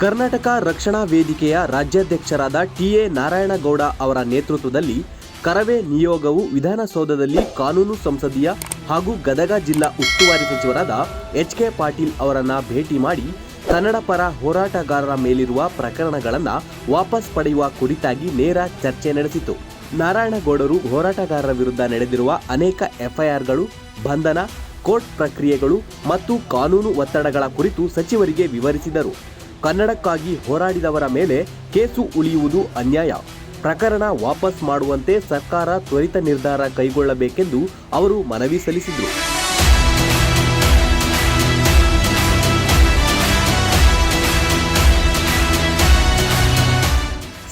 ಕರ್ನಾಟಕ ರಕ್ಷಣಾ ವೇದಿಕೆಯ ರಾಜ್ಯಾಧ್ಯಕ್ಷರಾದ ಟಿ.ಎ. ನಾರಾಯಣಗೌಡ ಅವರ ನೇತೃತ್ವದಲ್ಲಿ ಕರವೇ ನಿಯೋಗವು ವಿಧಾನಸೌಧದಲ್ಲಿ ಕಾನೂನು ಸಂಸದೀಯ ಹಾಗೂ ಗದಗ ಜಿಲ್ಲಾ ಉಸ್ತುವಾರಿ ಸಚಿವರಾದ ಎಚ್.ಕೆ. ಪಾಟೀಲ್ ಅವರನ್ನು ಭೇಟಿ ಮಾಡಿ ಕನ್ನಡ ಪರ ಹೋರಾಟಗಾರರ ಮೇಲಿರುವ ಪ್ರಕರಣಗಳನ್ನು ವಾಪಸ್ ಪಡೆಯುವ ಕುರಿತಾಗಿ ನೇರ ಚರ್ಚೆ ನಡೆಸಿತು. ನಾರಾಯಣಗೌಡರು ಹೋರಾಟಗಾರರ ವಿರುದ್ಧ ನಡೆದಿರುವ ಅನೇಕ ಎಫ್ಐಆರ್ಗಳು, ಬಂಧನ, ಕೋರ್ಟ್ ಪ್ರಕ್ರಿಯೆಗಳು ಮತ್ತು ಕಾನೂನು ಒತ್ತಡಗಳ ಕುರಿತು ಸಚಿವರಿಗೆ ವಿವರಿಸಿದರು. ಕನ್ನಡಕ್ಕಾಗಿ ಹೋರಾಡಿದವರ ಮೇಲೆ ಕೇಸು ಉಳಿಯುವುದು ಅನ್ಯಾಯ. ಪ್ರಕರಣ ವಾಪಸ್ ಮಾಡುವಂತೆ ಸರ್ಕಾರ ತ್ವರಿತ ನಿರ್ಧಾರ ಕೈಗೊಳ್ಳಬೇಕೆಂದು ಅವರು ಮನವಿ ಸಲ್ಲಿಸಿದರು.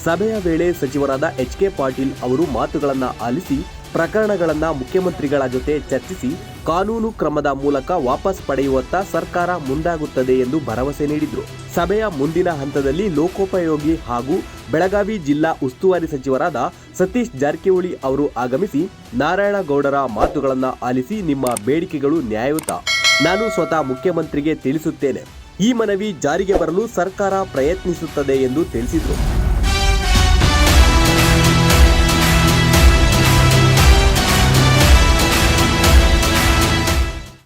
ಸಭೆಯ ವೇಳೆ ಸಚಿವರಾದ ಎಚ್.ಕೆ. ಪಾಟೀಲ್ ಅವರು ಮಾತುಗಳನ್ನು ಆಲಿಸಿ ಪ್ರಕರಣಗಳನ್ನು ಮುಖ್ಯಮಂತ್ರಿಗಳ ಜೊತೆ ಚರ್ಚಿಸಿ ಕಾನೂನು ಕ್ರಮದ ಮೂಲಕ ವಾಪಸ್ ಪಡೆಯುವತ್ತ ಸರ್ಕಾರ ಮುಂದಾಗುತ್ತದೆ ಎಂದು ಭರವಸೆ ನೀಡಿದರು. ಸಭೆಯ ಮುಂದಿನ ಹಂತದಲ್ಲಿ ಲೋಕೋಪಯೋಗಿ ಹಾಗೂ ಬೆಳಗಾವಿ ಜಿಲ್ಲಾ ಉಸ್ತುವಾರಿ ಸಚಿವರಾದ ಸತೀಶ್ ಜಾರಕಿಹೊಳಿ ಅವರು ಆಗಮಿಸಿ ನಾರಾಯಣಗೌಡರ ಮಾತುಗಳನ್ನು ಆಲಿಸಿ, ನಿಮ್ಮ ಬೇಡಿಕೆಗಳು ನ್ಯಾಯಯುತ, ನಾನು ಸ್ವತಃ ಮುಖ್ಯಮಂತ್ರಿಗೆ ತಿಳಿಸುತ್ತೇನೆ, ಈ ಮನವಿ ಜಾರಿಗೆ ಬರಲು ಸರ್ಕಾರ ಪ್ರಯತ್ನಿಸುತ್ತದೆ ಎಂದು ತಿಳಿಸಿದರು.